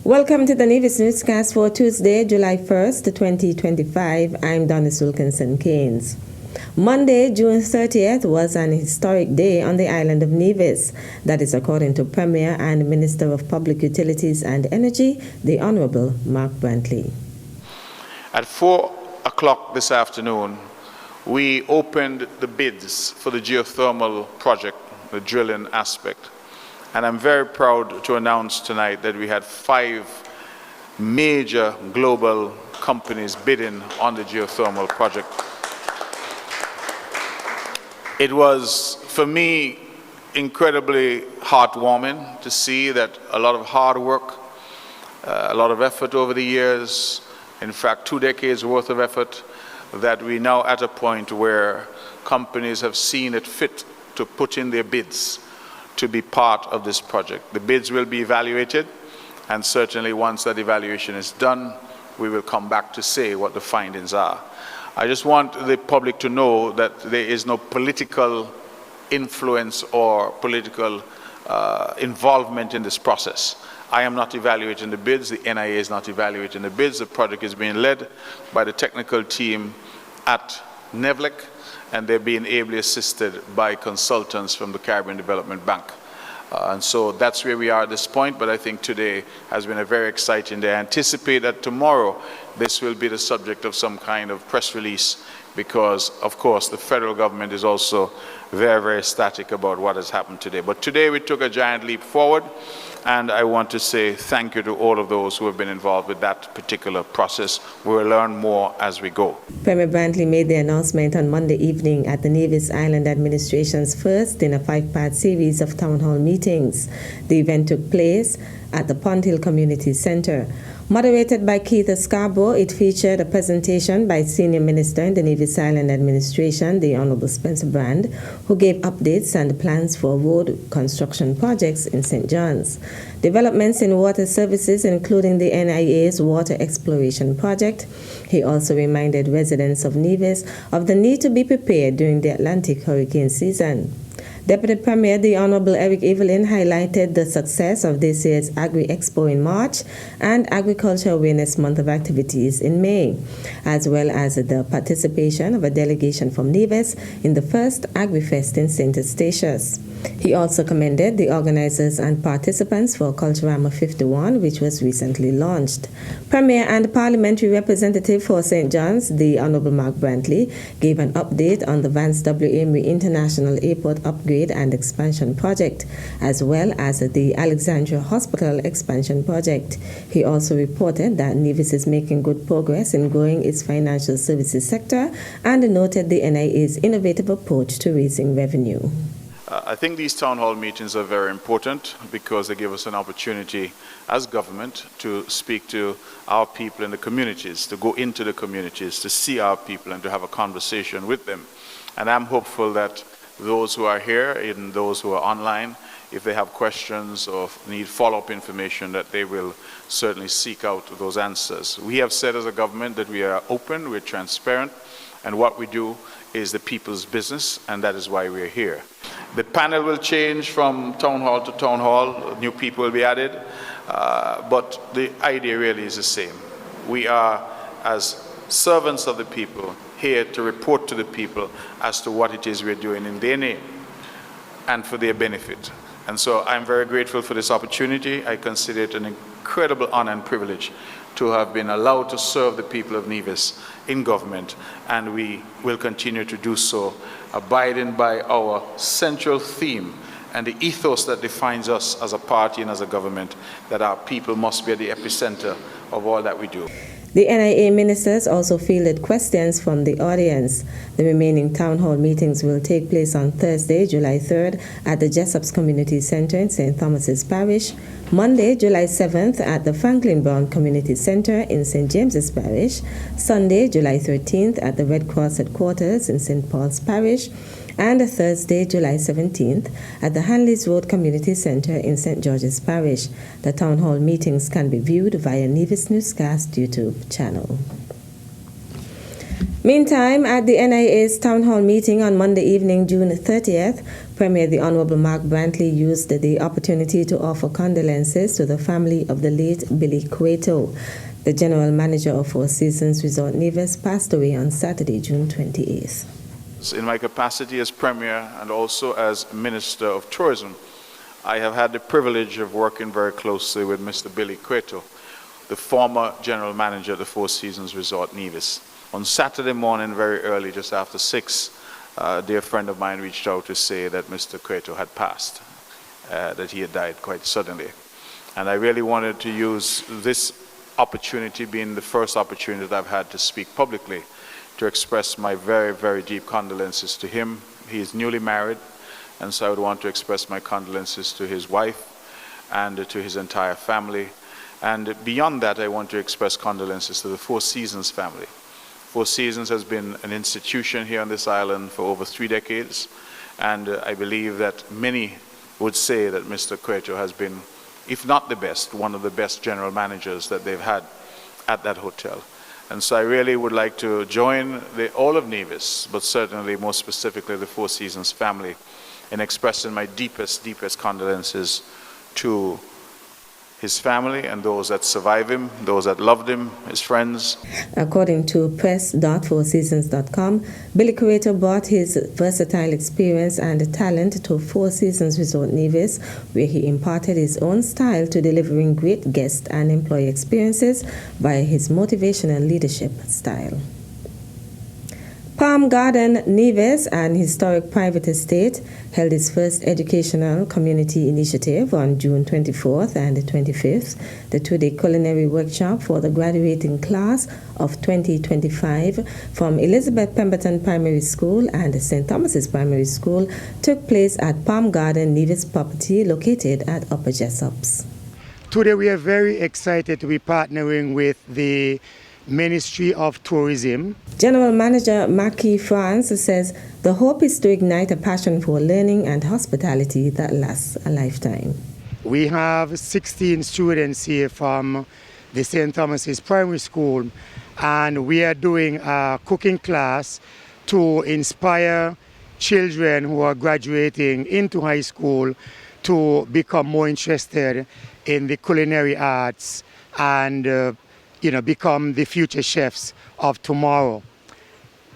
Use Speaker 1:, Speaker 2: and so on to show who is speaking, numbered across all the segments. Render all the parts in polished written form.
Speaker 1: Welcome to the Nevis Newscast for Tuesday, July 1st, 2025. I'm Donna Wilkinson-Keynes. Monday, June 30th was an historic day on the island of Nevis. That is according to Premier and Minister of Public Utilities and Energy, the Honorable Mark Brantley.
Speaker 2: At 4 o'clock this afternoon, we opened the bids for the geothermal project, the drilling aspect. And I'm very proud to announce tonight that we had 5 major global companies bidding on the geothermal project. It was, for me, incredibly heartwarming to see that a lot of hard work, a lot of effort over the years, in fact 2 decades worth of effort, that we now at a point where companies have seen it fit to put in their bids to be part of this project. The bids will be evaluated, and certainly once that evaluation is done, we will come back to say what the findings are. I just want the public to know that there is no political influence or political involvement in this process. I am not evaluating the bids, the NIA is not evaluating the bids. The project is being led by the technical team at NEVLEC, and they're being ably assisted by consultants from the Caribbean Development Bank. And so that's where we are at this point, but I think today has been a very exciting day. I anticipate that tomorrow this will be the subject of some kind of press release because, of course, the federal government is also very, very ecstatic about what has happened today. But today we took a giant leap forward, and I want to say thank you to all of those who have been involved with that particular process. We will learn more as we go.
Speaker 1: Premier Brantley made the announcement on Monday evening at the Nevis Island Administration's first in a 5-part series of town hall meetings. The event took place at the Pond Hill Community Center. Moderated by Keith Scarborough, it featured a presentation by Senior Minister in the Nevis Island Administration, the Honorable Spencer Brand, who gave updates and plans for road construction projects in St. John's. Developments in water services, including the NIA's water exploration project. He also reminded residents of Nevis of the need to be prepared during the Atlantic hurricane season. Deputy Premier, the Honorable Eric Evelyn, highlighted the success of this year's Agri-Expo in March and Agriculture Awareness Month of activities in May, as well as the participation of a delegation from Nevis in the first Agri-Fest in St. Eustatius. He also commended the organizers and participants for Culturama 51, which was recently launched. Premier and Parliamentary Representative for St. John's, the Honorable Mark Brantley, gave an update on the Vance W. Amory International Airport Upgrade and Expansion Project, as well as the Alexandria Hospital Expansion Project. He also reported that Nevis is making good progress in growing its financial services sector and noted the NIA's innovative approach to raising revenue.
Speaker 2: I think these town hall meetings are very important because they give us an opportunity as government to speak to our people in the communities, to go into the communities, to see our people and to have a conversation with them. And I'm hopeful that those who are here and those who are online, if they have questions or need follow-up information, that they will certainly seek out those answers. We have said as a government that we are open, we're transparent, and what we do is the people's business, and that is why we're here. The panel will change from town hall to town hall, new people will be added, but the idea really is the same. We are, as servants of the people, here to report to the people as to what it is we're doing in their name and for their benefit. And so I'm very grateful for this opportunity. I consider it an incredible honor and privilege to have been allowed to serve the people of Nevis in government, and we will continue to do so, abiding by our central theme and the ethos that defines us as a party and as a government, that our people must be at the epicenter of all that we do.
Speaker 1: The NIA ministers also fielded questions from the audience. The remaining town hall meetings will take place on Thursday, July 3rd at the Jessops Community Center in St. Thomas's Parish, Monday, July 7th at the Franklin Brown Community Center in St. James's Parish, Sunday, July 13th at the Red Cross headquarters in St. Paul's Parish, and Thursday, July 17th at the Hanleys Road Community Center in St. George's Parish. The town hall meetings can be viewed via Nevis Newscast YouTube channel. Meantime, at the NIA's Town Hall meeting on Monday evening, June 30th, Premier the Honorable Mark Brantley used the opportunity to offer condolences to the family of the late Billy Quato. The General Manager of Four Seasons Resort Nevis passed away on Saturday, June 28th.
Speaker 2: In my capacity as Premier and also as Minister of Tourism, I have had the privilege of working very closely with Mr. Billy Quato, the former General Manager of the Four Seasons Resort Nevis. On Saturday morning, very early, just after 6, a dear friend of mine reached out to say that Mr. Quato had passed, that he had died quite suddenly. And I really wanted to use this opportunity, being the first opportunity that I've had to speak publicly, to express my very, very deep condolences to him. He is newly married, and so I would want to express my condolences to his wife and to his entire family. And beyond that, I want to express condolences to the Four Seasons family. Four Seasons has been an institution here on this island for over 3 decades, and I believe that many would say that Mr. Quato has been, if not the best, one of the best general managers that they've had at that hotel. And so I really would like to join all of Nevis, but certainly more specifically the Four Seasons family, in expressing my deepest, deepest condolences to his family and those that survive him, those that loved him, his friends.
Speaker 1: According to press.fourseasons.com, Billy Quato brought his versatile experience and talent to Four Seasons Resort Nevis, where he imparted his own style to delivering great guest and employee experiences via his motivational leadership style. Palm Garden, Nevis, an historic private estate, held its first educational community initiative on June 24th and 25th, the 2-day culinary workshop for the graduating class of 2025 from Elizabeth Pemberton Primary School and St. Thomas's Primary School took place at Palm Garden, Nevis property located at Upper Jessops.
Speaker 3: Today we are very excited to be partnering with the Ministry of Tourism.
Speaker 1: General Manager Mackie France says the hope is to ignite a passion for learning and hospitality that lasts a lifetime.
Speaker 3: We have 16 students here from the St. Thomas's Primary School, and we are doing a cooking class to inspire children who are graduating into high school to become more interested in the culinary arts and become the future chefs of tomorrow.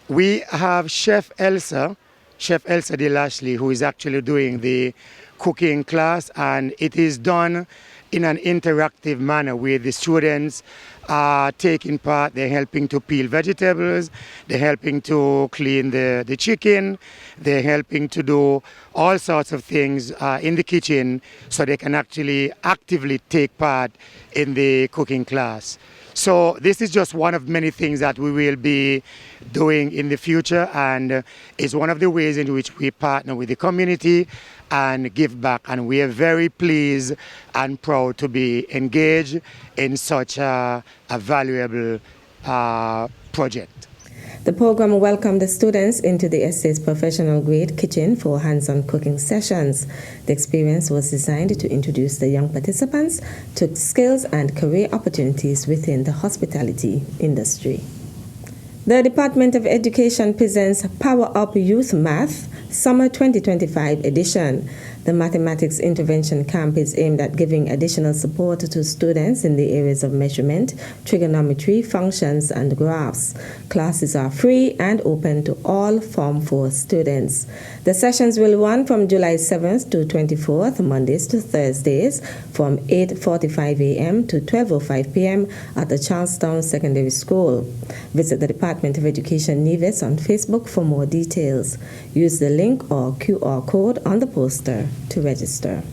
Speaker 3: We have Chef Elsa de Lashley, who is actually doing the cooking class, and it is done in an interactive manner where the students are taking part. They're helping to peel vegetables, they're helping to clean the chicken, they're helping to do all sorts of things in the kitchen so they can actually actively take part in the cooking class. So this is just one of many things that we will be doing in the future, and it's one of the ways in which we partner with the community and give back. And we are very pleased and proud to be engaged in such a valuable project.
Speaker 1: The program welcomed the students into the estate's professional-grade kitchen for hands-on cooking sessions. The experience was designed to introduce the young participants to skills and career opportunities within the hospitality industry. The Department of Education presents Power Up Youth Math Summer 2025 edition. The Mathematics Intervention Camp is aimed at giving additional support to students in the areas of measurement, trigonometry, functions, and graphs. Classes are free and open to all Form 4 students. The sessions will run from July 7th to 24th, Mondays to Thursdays, from 8:45 a.m. to 12:05 p.m. at the Charlestown Secondary School. Visit the Department of Education Nevis on Facebook for more details. Use the link or QR code on the poster to register.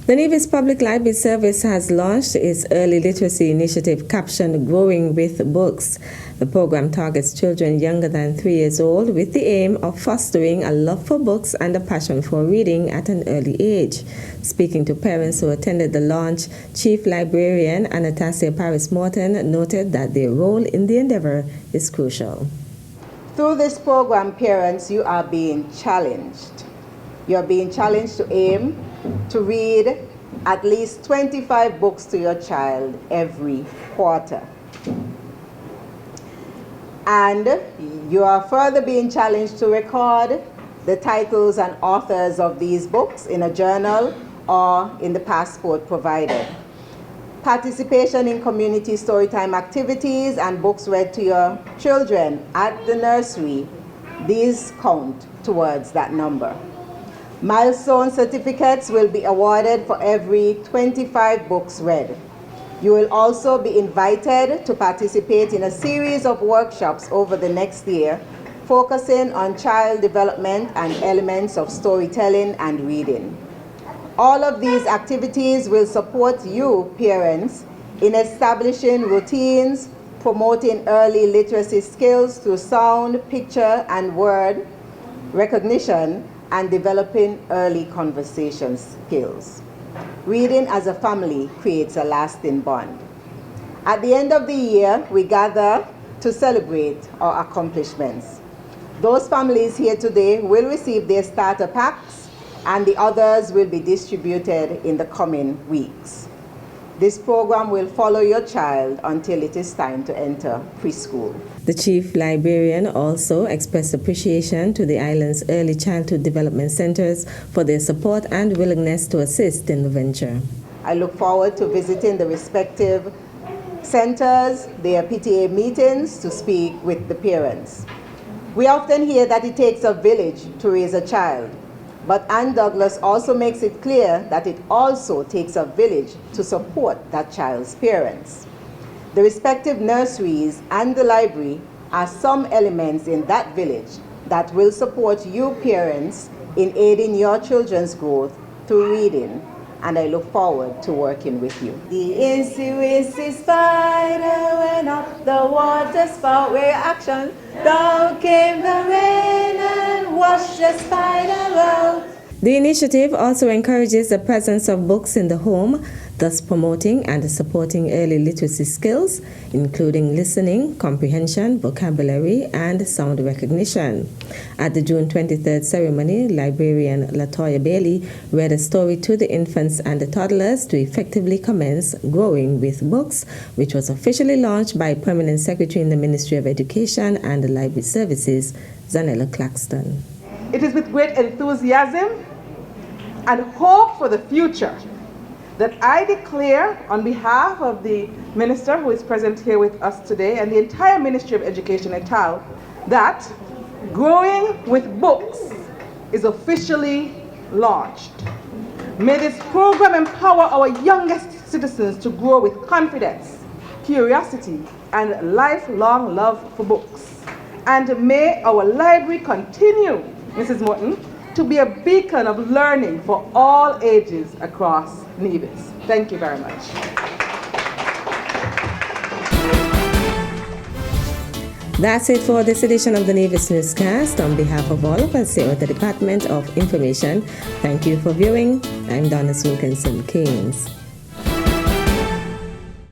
Speaker 1: The Nevis Public Library Service has launched its early literacy initiative captioned Growing with Books. The program targets children younger than 3 years old with the aim of fostering a love for books and a passion for reading at an early age. Speaking to parents who attended the launch, Chief Librarian Anastasia Paris-Morton noted that their role in the endeavor is crucial.
Speaker 4: Through this program, parents, you are being challenged. You're being challenged to aim to read at least 25 books to your child every quarter. And you are further being challenged to record the titles and authors of these books in a journal or in the passport provided. Participation in community storytime activities and books read to your children at the nursery, these count towards that number. Milestone certificates will be awarded for every 25 books read. You will also be invited to participate in a series of workshops over the next year, focusing on child development and elements of storytelling and reading. All of these activities will support you, parents, in establishing routines, promoting early literacy skills through sound, picture, and word recognition, and developing early conversation skills. Reading as a family creates a lasting bond. At the end of the year, we gather to celebrate our accomplishments. Those families here today will receive their starter packs, and the others will be distributed in the coming weeks. This program will follow your child until it is time to enter preschool.
Speaker 1: The Chief Librarian also expressed appreciation to the island's early childhood development centers for their support and willingness to assist in the venture.
Speaker 4: I look forward to visiting the respective centers, their PTA meetings to speak with the parents. We often hear that it takes a village to raise a child, but Ann Douglas also makes it clear that it also takes a village to support that child's parents. The respective nurseries and the library are some elements in that village that will support you parents in aiding your children's growth through reading, and I look forward to working with you. The incy spider went up the water spout where action, down came the rain and washed the spider out.
Speaker 1: The initiative also encourages the presence of books in the home, thus promoting and supporting early literacy skills, including listening, comprehension, vocabulary, and sound recognition. At the June 23rd ceremony, librarian Latoya Bailey read a story to the infants and the toddlers to effectively commence Growing with Books, which was officially launched by Permanent Secretary in the Ministry of Education and Library Services, Zanella Claxton.
Speaker 5: It is with great enthusiasm and hope for the future that I declare on behalf of the Minister who is present here with us today and the entire Ministry of Education et al. That Growing with Books is officially launched. May this program empower our youngest citizens to grow with confidence, curiosity, and lifelong love for books. And may our library continue, Mrs. Morton, to be a beacon of learning for all ages across Nevis. Thank you very much.
Speaker 1: That's it for this edition of the Nevis Newscast. On behalf of all of us here at the Department of Information, thank you for viewing. I'm Donna Wilkinson Keynes.